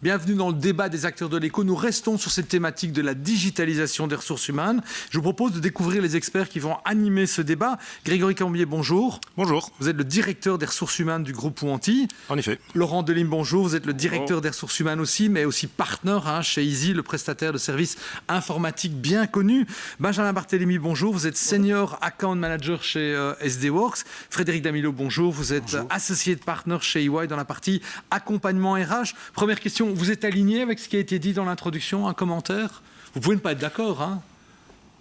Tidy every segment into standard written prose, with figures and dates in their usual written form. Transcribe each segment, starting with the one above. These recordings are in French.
Bienvenue dans le débat des acteurs de l'éco. Nous restons sur cette thématique de la digitalisation des ressources humaines. Je vous propose de découvrir les experts qui vont animer ce débat. Grégory Cambier, bonjour. Bonjour. Vous êtes le directeur des ressources humaines du groupe Ouanti. En effet. Laurent Delim, bonjour. Vous êtes le directeur des ressources humaines aussi, mais aussi partenaire chez Easy, le prestataire de services informatiques bien connu. Benjamin Barthélémy, bonjour. Vous êtes senior account manager chez SD Works. Frédéric Damilo, bonjour. Vous êtes associé de partner chez EY dans la partie accompagnement RH. Première question, vous êtes aligné avec ce qui a été dit dans l'introduction? Un commentaire? Vous pouvez ne pas être d'accord, hein?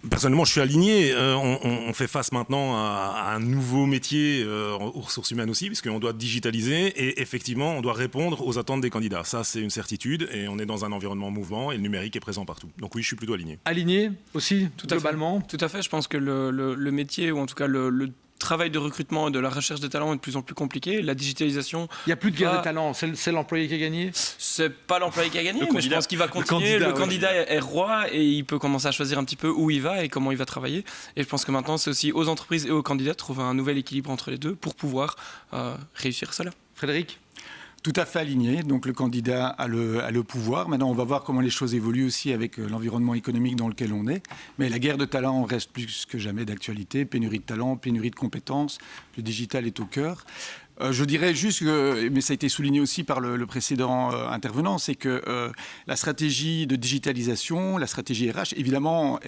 Personnellement, je suis aligné. On fait face maintenant à un nouveau métier aux ressources humaines aussi, puisqu'on doit digitaliser et effectivement, on doit répondre aux attentes des candidats. Ça, c'est une certitude et on est dans un environnement mouvant et le numérique est présent partout. Donc oui, je suis plutôt aligné. Aligné aussi, globalement? Tout à fait. Je pense que le métier, ou en tout cas le travail de recrutement et de la recherche des talents est de plus en plus compliqué. La digitalisation... Il n'y a plus de guerre des talents. C'est l'employé qui a gagné? C'est pas l'employé qui a gagné, mais je pense qu'il va continuer. Le candidat est roi et il peut commencer à choisir un petit peu où il va et comment il va travailler. Et je pense que maintenant, c'est aussi aux entreprises et aux candidats de trouver un nouvel équilibre entre les deux pour pouvoir réussir cela. Frédéric? Tout à fait aligné, donc le candidat a le pouvoir. Maintenant, on va voir comment les choses évoluent aussi avec l'environnement économique dans lequel on est. Mais la guerre de talents reste plus que jamais d'actualité. Pénurie de talents, pénurie de compétences, le digital est au cœur. Je dirais juste, mais ça a été souligné aussi par le précédent intervenant, c'est que la stratégie de digitalisation, la stratégie RH, évidemment,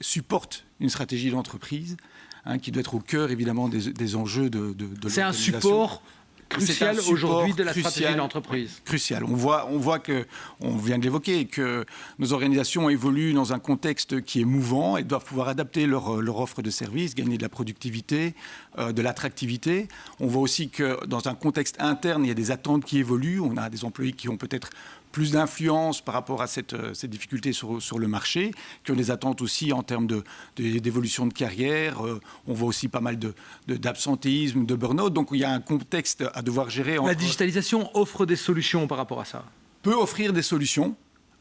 supporte une stratégie d'entreprise qui doit être au cœur, évidemment, des enjeux de C'est un support crucial aujourd'hui de la stratégie de l'entreprise. Crucial. On voit que, on vient de l'évoquer, que nos organisations évoluent dans un contexte qui est mouvant et doivent pouvoir adapter leur offre de services, gagner de la productivité, de l'attractivité. On voit aussi que dans un contexte interne, il y a des attentes qui évoluent. On a des employés qui ont peut-être plus d'influence par rapport à cette difficulté sur le marché, qui ont des attentes aussi en termes d'évolution de carrière. On voit aussi pas mal d'absentéisme, de burn-out. Donc il y a un contexte à devoir gérer. La digitalisation offre des solutions par rapport à ça? Peut offrir des solutions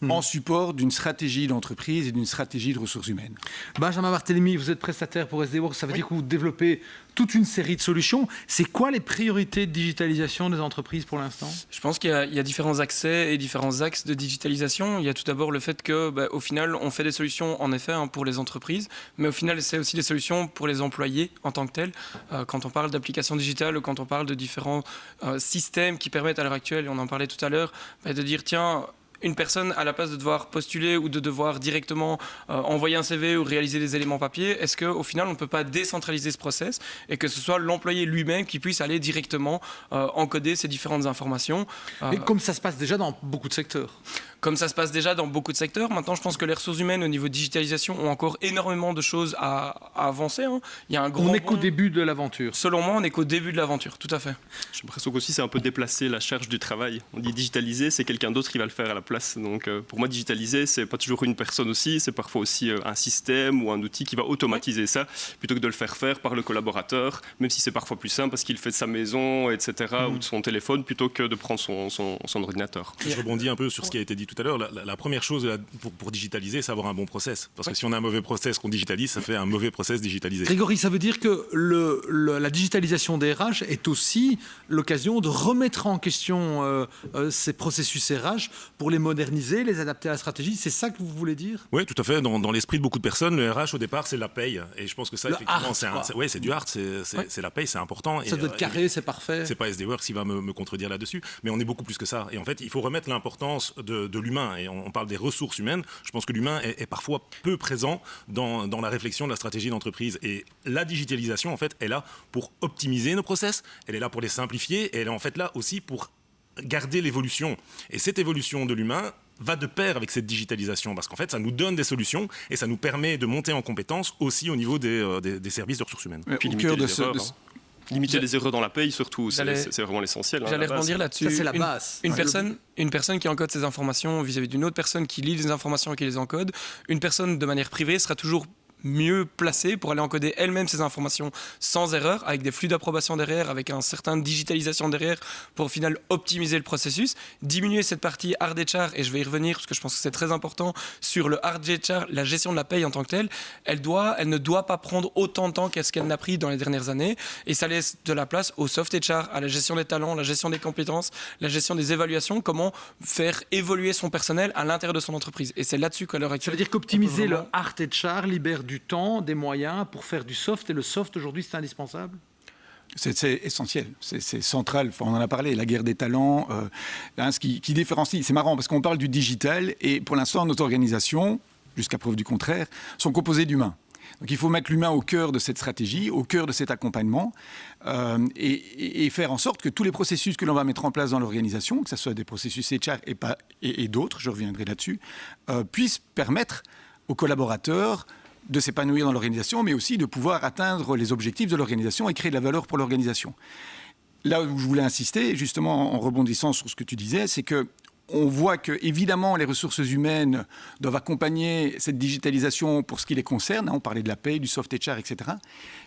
en support d'une stratégie d'entreprise et d'une stratégie de ressources humaines. Benjamin Barthélémy, vous êtes prestataire pour SD Works, ça veut dire que vous développez toute une série de solutions. C'est quoi les priorités de digitalisation des entreprises pour l'instant? Je pense qu'il y a différents accès et différents axes de digitalisation. Il y a tout d'abord le fait que, au final, on fait des solutions, en effet, pour les entreprises, mais au final, c'est aussi des solutions pour les employés en tant que tels. Quand on parle d'applications digitales ou quand on parle de différents systèmes qui permettent à l'heure actuelle, et on en parlait tout à l'heure, de dire, tiens, une personne, à la place de devoir postuler ou de devoir directement envoyer un CV ou réaliser des éléments papier, est-ce qu'au final, on ne peut pas décentraliser ce process et que ce soit l'employé lui-même qui puisse aller directement encoder ces différentes informations Et comme ça se passe déjà dans beaucoup de secteurs. Comme ça se passe déjà dans beaucoup de secteurs. Maintenant, je pense que les ressources humaines, au niveau de digitalisation, ont encore énormément de choses à avancer. Il y a un grand on n'est qu'au début de l'aventure. Selon moi, on n'est qu'au début de l'aventure, tout à fait. J'ai l'impression qu'aussi, c'est un peu déplacer la charge du travail. On dit digitaliser, c'est quelqu'un d'autre qui va le faire à la place. Donc, pour moi, digitaliser, c'est pas toujours une personne aussi, c'est parfois aussi un système ou un outil qui va automatiser ça, plutôt que de le faire par le collaborateur, même si c'est parfois plus simple parce qu'il fait de sa maison, etc., ou de son téléphone, plutôt que de prendre son ordinateur. Je rebondis un peu sur ce qui a été dit tout à l'heure. La première chose pour digitaliser, c'est avoir un bon process. Parce que si on a un mauvais process qu'on digitalise, ça fait un mauvais process digitalisé. Grégory, ça veut dire que la digitalisation des RH est aussi l'occasion de remettre en question ces processus RH pour les moderniser, les adapter à la stratégie. C'est ça que vous voulez dire? Oui, tout à fait. Dans l'esprit de beaucoup de personnes, le RH, au départ, c'est la paye. Et je pense que ça, le effectivement, hard, c'est du hard, c'est la paye, c'est important. Ça doit être carré, c'est parfait. C'est pas SD Works qui va me contredire là-dessus, mais on est beaucoup plus que ça. Et en fait, il faut remettre l'importance de l'humain. Et on parle des ressources humaines. Je pense que l'humain est parfois peu présent dans la réflexion de la stratégie d'entreprise. Et la digitalisation, en fait, est là pour optimiser nos process, elle est là pour les simplifier, et elle est en fait là aussi pour garder l'évolution. Et cette évolution de l'humain va de pair avec cette digitalisation, parce qu'en fait, ça nous donne des solutions et ça nous permet de monter en compétences aussi au niveau des services de ressources humaines. Puis limiter les erreurs. Limiter les erreurs dans la paye, surtout, c'est vraiment l'essentiel. J'allais rebondir là-dessus. Ça, c'est la base. Une personne qui encode ses informations vis-à-vis d'une autre personne qui lit les informations et qui les encode, une personne de manière privée sera toujours mieux placée pour aller encoder elle-même ces informations sans erreur, avec des flux d'approbation derrière, avec un certain digitalisation derrière, pour au final optimiser le processus, diminuer cette partie hard HR, et je vais y revenir parce que je pense que c'est très important, sur le hard HR, la gestion de la paye en tant que telle, elle ne doit pas prendre autant de temps qu'est-ce qu'elle n'a pris dans les dernières années, et ça laisse de la place au soft HR, à la gestion des talents, la gestion des compétences, la gestion des évaluations, comment faire évoluer son personnel à l'intérieur de son entreprise. Et c'est là-dessus qu'à l'heure actuelle... Ça veut dire qu'optimiser le hard HR libère du temps, des moyens pour faire du soft, et le soft aujourd'hui c'est indispensable? C'est essentiel, c'est central. Enfin, on en a parlé, la guerre des talents, ce qui différencie. C'est marrant parce qu'on parle du digital et pour l'instant, nos organisations, jusqu'à preuve du contraire, sont composées d'humains. Donc il faut mettre l'humain au cœur de cette stratégie, au cœur de cet accompagnement et faire en sorte que tous les processus que l'on va mettre en place dans l'organisation, que ce soit des processus HR et d'autres, je reviendrai là-dessus, puissent permettre aux collaborateurs de s'épanouir dans l'organisation, mais aussi de pouvoir atteindre les objectifs de l'organisation et créer de la valeur pour l'organisation. Là où je voulais insister, justement en rebondissant sur ce que tu disais, c'est que on voit que, évidemment, les ressources humaines doivent accompagner cette digitalisation pour ce qui les concerne. On parlait de la paye, du soft HR, etc.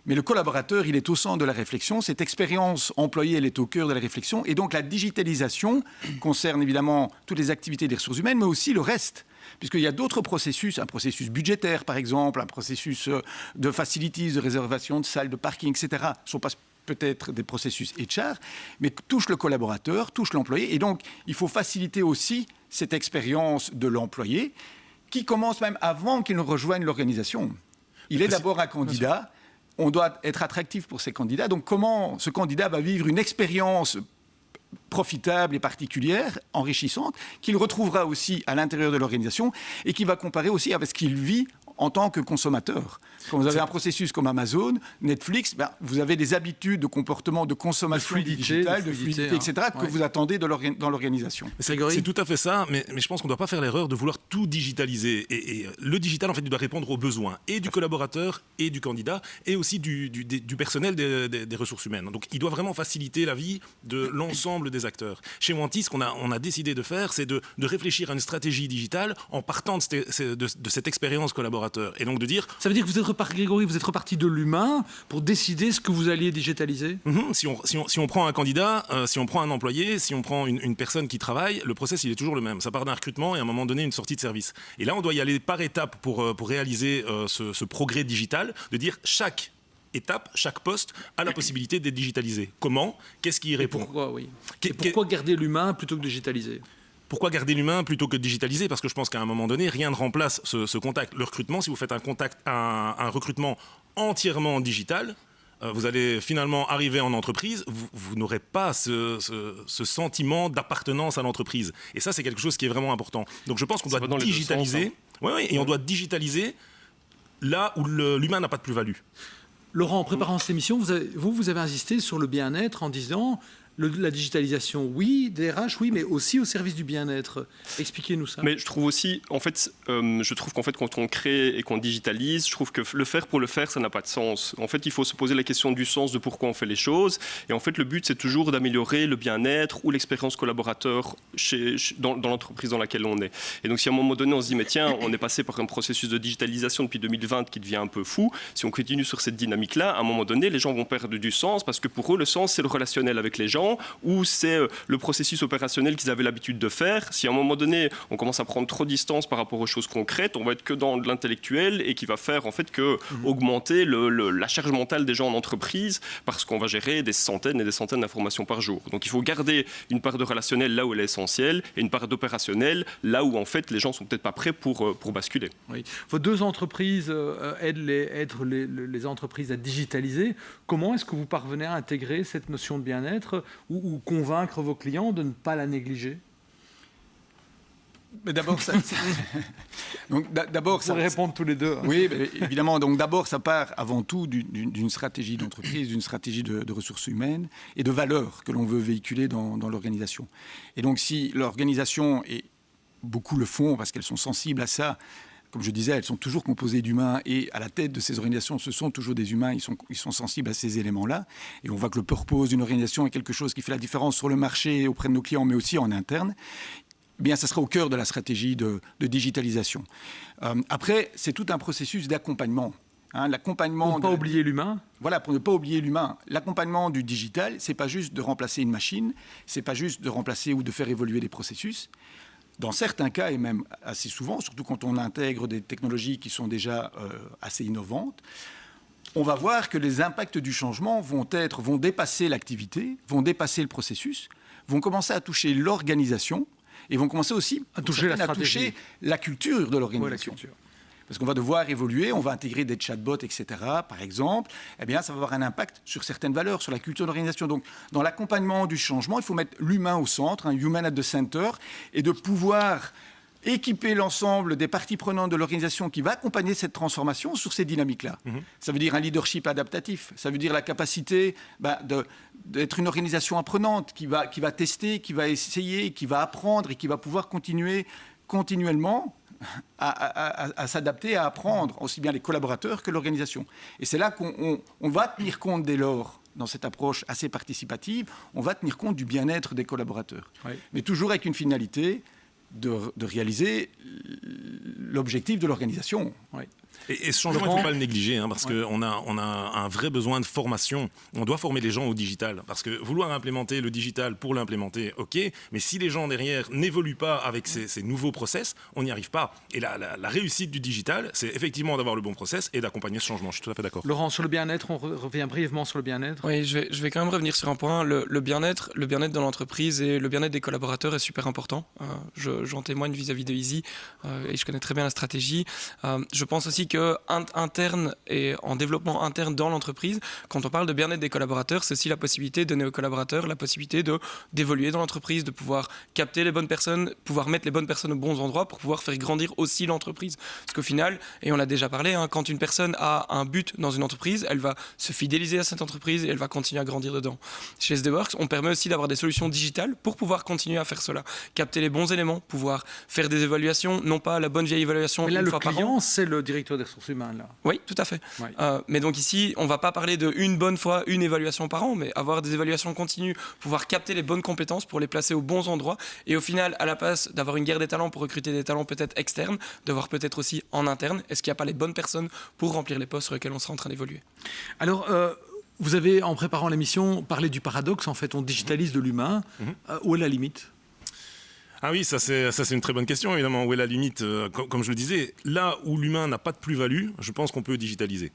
Mais le collaborateur, il est au centre de la réflexion. Cette expérience employée, elle est au cœur de la réflexion. Et donc, la digitalisation concerne évidemment toutes les activités des ressources humaines, mais aussi le reste. Puisqu'il y a d'autres processus, un processus budgétaire, par exemple, un processus de facilities, de réservation de salles, de parking, etc. Ne sont pas peut-être des processus HR, mais touche le collaborateur, touche l'employé. Et donc, il faut faciliter aussi cette expérience de l'employé qui commence même avant qu'il ne rejoigne l'organisation. Il est d'abord un candidat. On doit être attractif pour ces candidats. Donc, comment ce candidat va vivre une expérience profitable et particulière, enrichissante, qu'il retrouvera aussi à l'intérieur de l'organisation et qui va comparer aussi avec ce qu'il vit en tant que consommateur. Quand vous avez un processus comme Amazon, Netflix, vous avez des habitudes de comportement, de consommation digitale, de fluidité, etc., que vous attendez dans l'organisation. C'est tout à fait ça, mais je pense qu'on ne doit pas faire l'erreur de vouloir tout digitaliser. Et le digital, en fait, il doit répondre aux besoins et du collaborateur et du candidat, et aussi du personnel des ressources humaines. Donc, il doit vraiment faciliter la vie de l'ensemble des acteurs. Chez Wanty, ce qu'on a décidé de faire, c'est de réfléchir à une stratégie digitale en partant de cette expérience collaborateur. Et donc de dire... Ça veut dire que vous êtes reparti de l'humain pour décider ce que vous alliez digitaliser? Si on prend un candidat, si on prend un employé, si on prend une personne qui travaille, le process il est toujours le même. Ça part d'un recrutement et à un moment donné une sortie de service. Et là on doit y aller par étapes pour réaliser ce progrès digital, de dire chaque étape, chaque poste a la possibilité d'être digitalisé. Comment? Qu'est-ce qui y répond? Pourquoi garder l'humain plutôt que digitaliser? Pourquoi garder l'humain plutôt que de digitaliser? Parce que je pense qu'à un moment donné, rien ne remplace ce contact. Le recrutement, si vous faites un recrutement entièrement digital, vous allez finalement arriver en entreprise, vous n'aurez pas ce sentiment d'appartenance à l'entreprise. Et ça, c'est quelque chose qui est vraiment important. Donc je pense qu'on doit digitaliser. Et on doit digitaliser là où l'humain n'a pas de plus-value. Laurent, en préparant cette émission, vous avez insisté sur le bien-être en disant... La digitalisation, oui, DRH, oui, mais aussi au service du bien-être. Expliquez-nous ça. Mais je trouve aussi, en fait, quand on crée et qu'on digitalise, je trouve que le faire pour le faire, ça n'a pas de sens. En fait, il faut se poser la question du sens de pourquoi on fait les choses. Et en fait, le but, c'est toujours d'améliorer le bien-être ou l'expérience collaborateur dans l'entreprise dans laquelle on est. Et donc, si à un moment donné, on se dit, mais tiens, on est passé par un processus de digitalisation depuis 2020 qui devient un peu fou, si on continue sur cette dynamique-là, à un moment donné, les gens vont perdre du sens parce que pour eux, le sens, c'est le relationnel avec les gens, ou c'est le processus opérationnel qu'ils avaient l'habitude de faire. Si à un moment donné, on commence à prendre trop de distance par rapport aux choses concrètes, on va être que dans l'intellectuel et qui va faire en fait que augmenter la charge mentale des gens en entreprise parce qu'on va gérer des centaines et des centaines d'informations par jour. Donc il faut garder une part de relationnel là où elle est essentielle et une part d'opérationnel là où en fait les gens sont peut-être pas prêts pour basculer. Oui. Vos deux entreprises aident les entreprises à digitaliser. Comment est-ce que vous parvenez à intégrer cette notion de bien-être ou convaincre vos clients de ne pas la négliger? Mais d'abord, vous pourrez répondre tous les deux. Hein. Oui, évidemment. Donc d'abord, ça part avant tout d'une stratégie d'entreprise, d'une stratégie de ressources humaines et de valeurs que l'on veut véhiculer dans l'organisation. Et donc si l'organisation, et beaucoup le font parce qu'elles sont sensibles à ça, comme je disais, elles sont toujours composées d'humains et à la tête de ces organisations, ce sont toujours des humains, ils sont sensibles à ces éléments-là. Et on voit que le purpose d'une organisation est quelque chose qui fait la différence sur le marché auprès de nos clients, mais aussi en interne. Eh bien, ça sera au cœur de la stratégie de digitalisation. Après, c'est tout un processus d'accompagnement. L'accompagnement Pour ne pas oublier l'humain. Voilà, pour ne pas oublier l'humain. L'accompagnement du digital, c'est pas juste de remplacer une machine, c'est pas juste de remplacer ou de faire évoluer des processus. Dans certains cas, et même assez souvent, surtout quand on intègre des technologies qui sont déjà assez innovantes, on va voir que les impacts du changement vont dépasser l'activité, vont dépasser le processus, vont commencer à toucher l'organisation et vont commencer aussi à toucher la culture de l'organisation. Oui, parce qu'on va devoir évoluer, on va intégrer des chatbots, etc., par exemple. Eh bien, ça va avoir un impact sur certaines valeurs, sur la culture de l'organisation. Donc, dans l'accompagnement du changement, il faut mettre l'humain au centre, human at the center, et de pouvoir équiper l'ensemble des parties prenantes de l'organisation qui va accompagner cette transformation sur ces dynamiques-là. Ça veut dire un leadership adaptatif, ça veut dire la capacité d'être une organisation apprenante qui va tester, qui va essayer, qui va apprendre et qui va pouvoir continuer continuellement à s'adapter, à apprendre, aussi bien les collaborateurs que l'organisation. Et c'est là qu'on va tenir compte dès lors, dans cette approche assez participative, on va tenir compte du bien-être des collaborateurs. Oui. Mais toujours avec une finalité de réaliser l'objectif de l'organisation. Oui. Et ce changement, il ne faut pas le négliger, parce qu'on a un vrai besoin de formation. On doit former les gens au digital. Parce que vouloir implémenter le digital pour l'implémenter, ok, mais si les gens derrière n'évoluent pas avec ces nouveaux process, on n'y arrive pas. Et la réussite du digital, c'est effectivement d'avoir le bon process et d'accompagner ce changement. Je suis tout à fait d'accord. Laurent, sur le bien-être, on revient brièvement sur le bien-être. Oui, je vais quand même revenir sur un point. Le bien-être dans l'entreprise et le bien-être des collaborateurs est super important. J'en témoigne vis-à-vis de Easy et je connais très bien la stratégie. Je pense aussi que interne et en développement interne dans l'entreprise, quand on parle de bien-être des collaborateurs, c'est aussi la possibilité de donner aux collaborateurs la possibilité d'évoluer dans l'entreprise, de pouvoir capter les bonnes personnes, pouvoir mettre les bonnes personnes aux bons endroits pour pouvoir faire grandir aussi l'entreprise. Parce qu'au final, et on l'a déjà parlé, quand une personne a un but dans une entreprise, elle va se fidéliser à cette entreprise et elle va continuer à grandir dedans. Chez SDWorks, on permet aussi d'avoir des solutions digitales pour pouvoir continuer à faire cela. Capter les bons éléments, pouvoir faire des évaluations, non pas la bonne vieille évaluation. Mais là, une le fois par an. client, c'est le directeur des ressources humaines. Là. Oui, tout à fait. Oui. Mais donc ici, on ne va pas parler d'une bonne fois, une évaluation par an, mais avoir des évaluations continues, pouvoir capter les bonnes compétences pour les placer aux bons endroits. Et au final, à la place d'avoir une guerre des talents pour recruter des talents peut-être externes, de voir peut-être aussi en interne, est-ce qu'il n'y a pas les bonnes personnes pour remplir les postes sur lesquels on sera en train d'évoluer. Alors, vous avez, en préparant l'émission, parlé du paradoxe. En fait, on digitalise de l'humain. Où est la limite ? Ah oui, ça c'est une très bonne question, évidemment. Où est la limite ? Comme je le disais, là où l'humain n'a pas de plus-value, je pense qu'on peut digitaliser.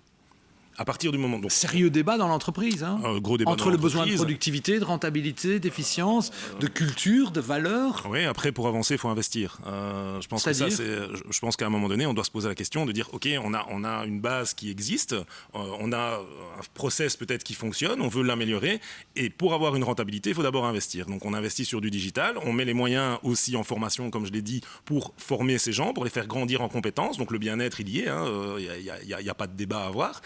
À partir du moment... Donc, sérieux débat dans l'entreprise, gros débat entre dans le besoin de l'entreprise. productivité, de rentabilité, d'efficience, de culture, de valeur. Oui, après, pour avancer, il faut investir. Je pense que je pense qu'à un moment donné, on doit se poser la question de dire, OK, on a une base qui existe, on a un process peut-être qui fonctionne, on veut l'améliorer, et pour avoir une rentabilité, il faut d'abord investir. Donc, on investit sur du digital, on met les moyens aussi en formation, comme je l'ai dit, pour former ces gens, pour les faire grandir en compétences. Donc, le bien-être, il y est, il n'y a pas de débat à avoir.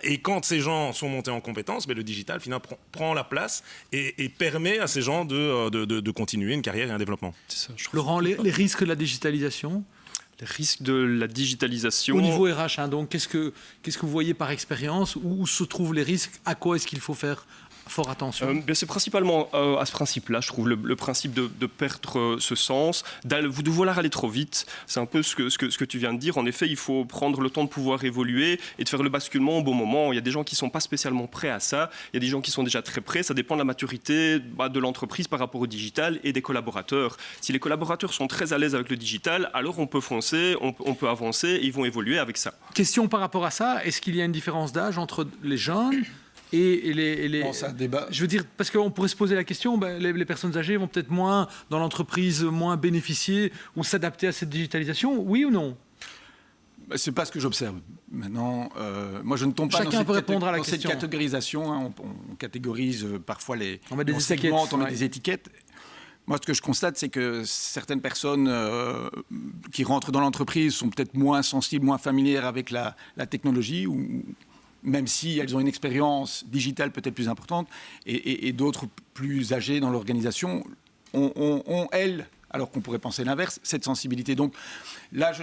Et quand ces gens sont montés en compétences, le digital finalement prend la place et permet à ces gens de continuer une carrière et un développement. C'est ça, Laurent, les risques de la digitalisation ? Les risques de la digitalisation... Au niveau RH, donc, qu'est-ce que vous voyez par expérience ? Où se trouvent les risques ? À quoi est-ce qu'il faut faire fort attention. C'est principalement à ce principe-là, je trouve, le principe de perdre ce sens, de vouloir aller trop vite. C'est un peu ce que tu viens de dire. En effet, il faut prendre le temps de pouvoir évoluer et de faire le basculement au bon moment. Il y a des gens qui ne sont pas spécialement prêts à ça. Il y a des gens qui sont déjà très prêts. Ça dépend de la maturité de l'entreprise par rapport au digital et des collaborateurs. Si les collaborateurs sont très à l'aise avec le digital, alors on peut foncer, on peut avancer et ils vont évoluer avec ça. Question par rapport à ça, est-ce qu'il y a une différence d'âge entre les jeunes et les... Non, c'est un débat. Je veux dire, parce qu'on pourrait se poser la question, les personnes âgées vont peut-être moins, dans l'entreprise, moins bénéficier ou s'adapter à cette digitalisation, oui ou non ? C'est pas ce que j'observe. Maintenant, moi je ne tombe pas dans cette catégorisation. Hein. On catégorise parfois on met des segments, étiquettes, on met des étiquettes. Moi, ce que je constate, c'est que certaines personnes qui rentrent dans l'entreprise sont peut-être moins sensibles, moins familières avec la technologie, ou même si elles ont une expérience digitale peut-être plus importante, et d'autres plus âgées dans l'organisation ont elles, alors qu'on pourrait penser l'inverse, cette sensibilité. Donc là,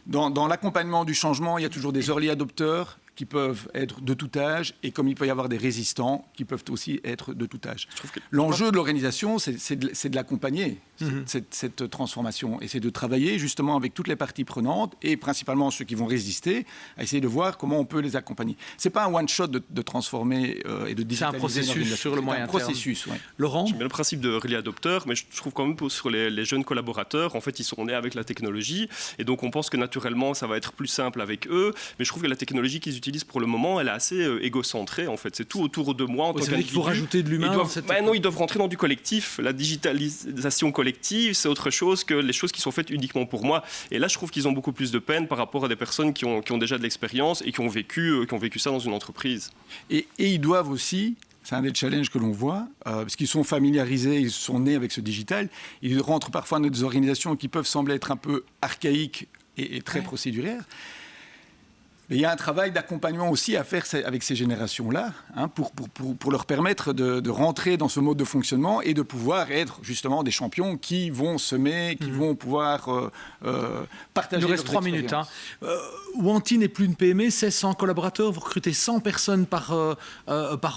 dans l'accompagnement du changement, il y a toujours des early adopters qui peuvent être de tout âge et comme il peut y avoir des résistants qui peuvent aussi être de tout âge. L'enjeu de l'organisation, c'est de l'accompagner, cette transformation, et c'est de travailler justement avec toutes les parties prenantes et principalement ceux qui vont résister, à essayer de voir comment on peut les accompagner. C'est pas un one-shot de transformer et de digitaliser. C'est un processus sur le moyen terme. Ouais. Laurent ? J'aime bien le principe de early adopter, mais je trouve quand même que sur les jeunes collaborateurs, en fait, ils sont nés avec la technologie, et donc on pense que naturellement, ça va être plus simple avec eux, mais je trouve que la technologie qu'ils utilisent pour le moment, elle est assez égocentrée, en fait. C'est tout autour de moi en tant qu'individu. Il faut rajouter de l'humain. Non, ils doivent rentrer dans du collectif. La digitalisation collective, c'est autre chose que les choses qui sont faites uniquement pour moi. Et là, je trouve qu'ils ont beaucoup plus de peine par rapport à des personnes qui ont déjà de l'expérience et qui ont vécu ça dans une entreprise. Et ils doivent aussi, c'est un des challenges que l'on voit, parce qu'ils sont familiarisés, ils sont nés avec ce digital, ils rentrent parfois dans des organisations qui peuvent sembler être un peu archaïques et très procédurières. Mais il y a un travail d'accompagnement aussi à faire avec ces générations-là, pour leur permettre de rentrer dans ce mode de fonctionnement et de pouvoir être justement des champions qui vont semer, qui vont pouvoir partager. Il nous reste 3 minutes. Wanty n'est plus une PME, c'est 100 collaborateurs, vous recrutez 100 personnes par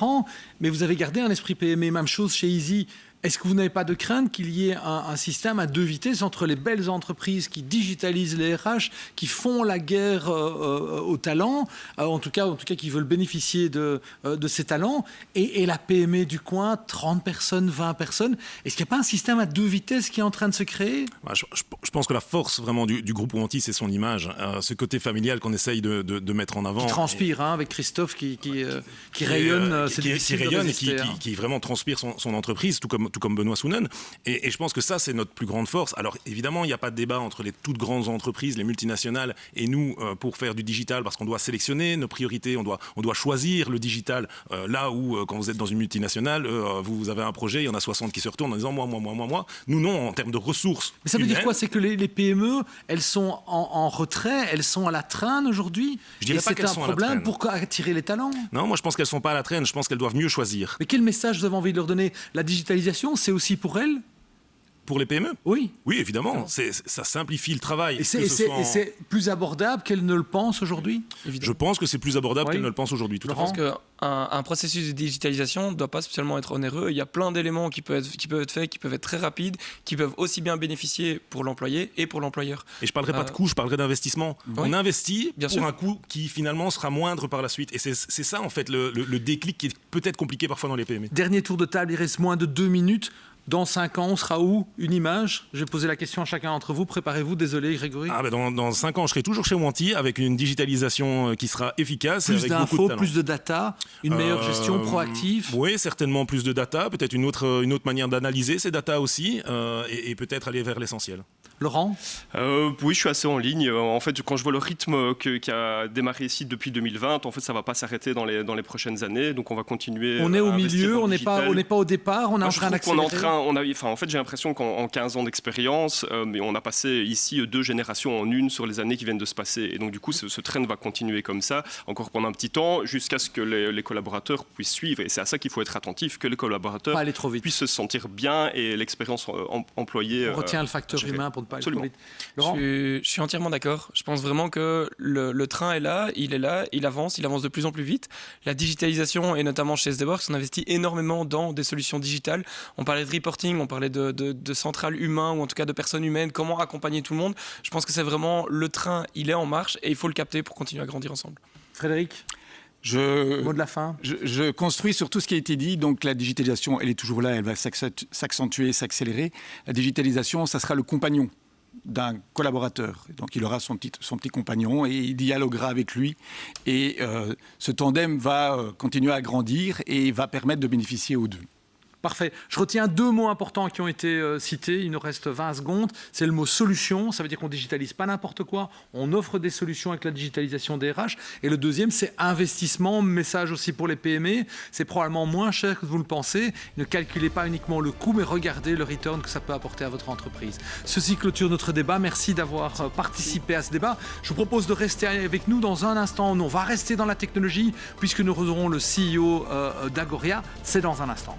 an, mais vous avez gardé un esprit PME. Même chose chez Easy. Est-ce que vous n'avez pas de crainte qu'il y ait un système à 2 vitesses entre les belles entreprises qui digitalisent les RH, qui font la guerre aux talents, en tout cas qui veulent bénéficier de ces talents, et la PME du coin, 30 personnes, 20 personnes? Est-ce qu'il n'y a pas un système à 2 vitesses qui est en train de se créer? Je pense que la force vraiment du groupe Wanty, c'est son image, ce côté familial qu'on essaye de mettre en avant. Qui transpire, avec Christophe qui rayonne, qui rayonne et qui vraiment transpire son entreprise, tout comme Benoît Sounen. Et je pense que ça, c'est notre plus grande force. Alors évidemment, il n'y a pas de débat entre les toutes grandes entreprises, les multinationales, et nous, pour faire du digital, parce qu'on doit sélectionner nos priorités, on doit choisir le digital. Là où, quand vous êtes dans une multinationale, vous avez un projet, il y en a 60 qui se retournent en disant moi. Nous, non, en termes de ressources. Mais ça veut dire quoi? C'est que les PME, elles sont en retrait, elles sont à la traîne aujourd'hui? Je dirais pas qu'elles sont à la traîne. C'est un problème pour attirer les talents? Non, moi je pense qu'elles ne sont pas à la traîne, je pense qu'elles doivent mieux choisir. Mais quel message vous avez envie de leur donner? La digitalisation, c'est aussi pour elles? Pour les PME? Oui. Oui, évidemment. Ça simplifie le travail. Et c'est plus abordable qu'elles ne le pensent aujourd'hui? Je pense que c'est plus abordable qu'elles ne le pensent aujourd'hui. Je pense qu'un processus de digitalisation ne doit pas spécialement être onéreux. Il y a plein d'éléments qui peuvent être faits, qui peuvent être très rapides, qui peuvent aussi bien bénéficier pour l'employé et pour l'employeur. Et je ne parlerai pas de coût, je parlerai d'investissement. On investit pour un coût qui finalement sera moindre par la suite. Et c'est ça en fait le déclic qui est peut-être compliqué parfois dans les PME. Dernier tour de table, il reste moins de 2 minutes. Dans 5 ans, on sera où? Une image? Je vais poser la question à chacun d'entre vous. Préparez-vous. Désolé, Grégory. Dans 5 ans, je serai toujours chez Wanty avec une digitalisation qui sera efficace. Plus avec d'infos, beaucoup de talent. plus de data, une meilleure gestion proactive. Oui, certainement plus de data. Peut-être une autre manière d'analyser ces data aussi et peut-être aller vers l'essentiel. Laurent? Oui, je suis assez en ligne. En fait, quand je vois le rythme qui a démarré ici depuis 2020, en fait, ça ne va pas s'arrêter dans les prochaines années. Donc, on va continuer. On est au milieu, on n'est pas au départ, on est en train d'accélérer. En fait, j'ai l'impression qu'en 15 ans d'expérience, mais on a passé ici 2 générations en une sur les années qui viennent de se passer. Et donc, du coup, ce train va continuer comme ça, encore pendant un petit temps, jusqu'à ce que les collaborateurs puissent suivre. Et c'est à ça qu'il faut être attentif, que les collaborateurs puissent se sentir bien et l'expérience employée. On retient le facteur humain pour ne pas aller trop vite. Laurent? Je suis entièrement d'accord. Je pense vraiment que le train est là, il avance de plus en plus vite. La digitalisation, et notamment chez SDWorks, on investit énormément dans des solutions digitales. On parlait de reporting, on parlait de centrales humaines, ou en tout cas de personnes humaines, comment accompagner tout le monde. Je pense que c'est vraiment le train, il est en marche et il faut le capter pour continuer à grandir ensemble. Frédéric? Mot de la fin. Je construis sur tout ce qui a été dit. Donc la digitalisation, elle est toujours là, elle va s'accentuer, s'accélérer. La digitalisation, ça sera le compagnon d'un collaborateur. Donc il aura son petit compagnon et il dialoguera avec lui. Et ce tandem va continuer à grandir et va permettre de bénéficier aux deux. Parfait. Je retiens 2 mots importants qui ont été cités. Il nous reste 20 secondes. C'est le mot solution. Ça veut dire qu'on ne digitalise pas n'importe quoi. On offre des solutions avec la digitalisation des RH. Et le deuxième, c'est investissement. Message aussi pour les PME. C'est probablement moins cher que vous le pensez. Ne calculez pas uniquement le coût, mais regardez le return que ça peut apporter à votre entreprise. Ceci clôture notre débat. Merci d'avoir participé à ce débat. Je vous propose de rester avec nous dans un instant. On va rester dans la technologie puisque nous aurons le CEO d'Agoria. C'est dans un instant.